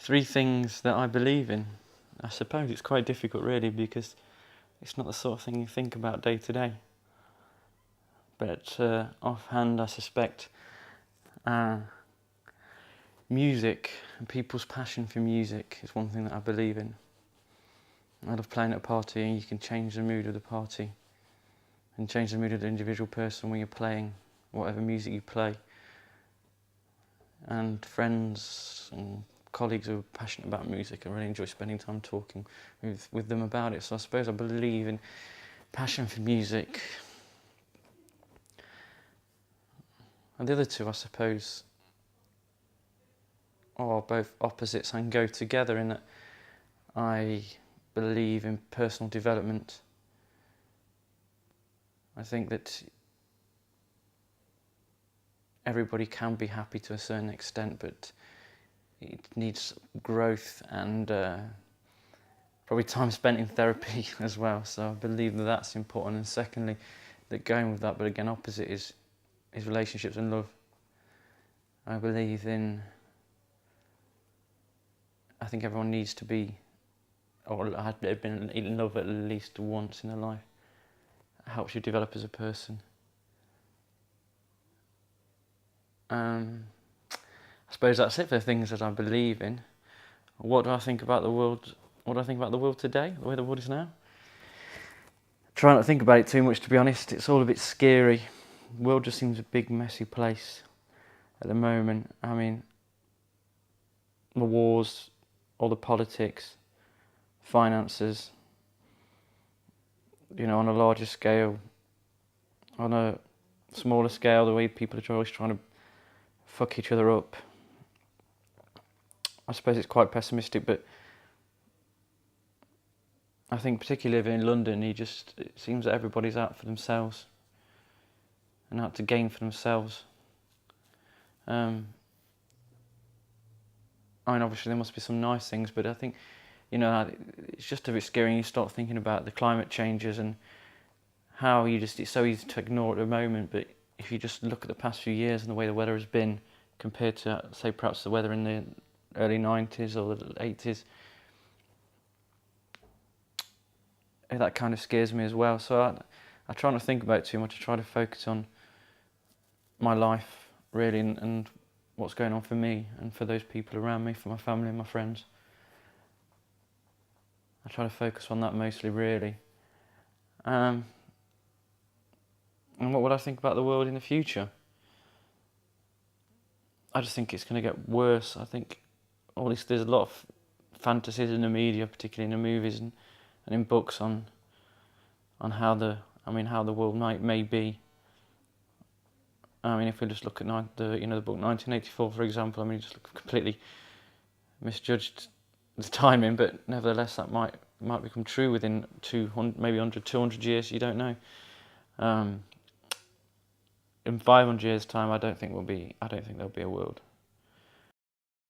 Three things that I believe in. I suppose it's quite difficult really because it's not the sort of thing you think about day to day. But offhand I suspect music and people's passion for music is one thing that I believe in. I love playing at a party and you can change the mood of the party and change the mood of the individual person when you're playing whatever music you play. And friends and colleagues who are passionate about music, I really enjoy spending time talking with them about it. So I suppose I believe in passion for music. And the other two, I suppose, are both opposites and go together in that I believe in personal development. I think that everybody can be happy to a certain extent, but it needs growth and probably time spent in therapy as well. So I believe that that's important. And secondly, that going with that, but again opposite, is relationships and love. I believe in, I think everyone needs to be, or had been in love at least once in their life. It helps you develop as a person. I suppose that's it for the things that I believe in. What do I think about the world? What do I think about the world today, the way the world is now? Try not to think about it too much, to be honest. It's all a bit scary. The world just seems a big, messy place at the moment. I mean, the wars, all the politics, finances, on a larger scale, on a smaller scale, the way people are always trying to fuck each other up. I suppose it's quite pessimistic, but I think particularly living in London, it seems that everybody's out for themselves and out to gain for themselves. I mean, obviously there must be some nice things, but I think, it's just a bit scary when you start thinking about the climate changes and how it's so easy to ignore at the moment, but if you just look at the past few years and the way the weather has been compared to, say, perhaps the weather in the early 90s or the 80s, that kind of scares me as well. So I try not to think about it too much. I try to focus on my life, really, and what's going on for me and for those people around me, for my family and my friends. I try to focus on that mostly, really. And what would I think about the world in the future? I just think it's going to get worse. I think, or at least there's a lot of fantasies in the media, particularly in the movies and in books, on how the world may be. I mean, if we just look at the book 1984, for example, I mean, just completely misjudged the timing, but nevertheless, that might become true within 200, maybe 200 years. You don't know. In 500 years' time, I don't think there'll be a world.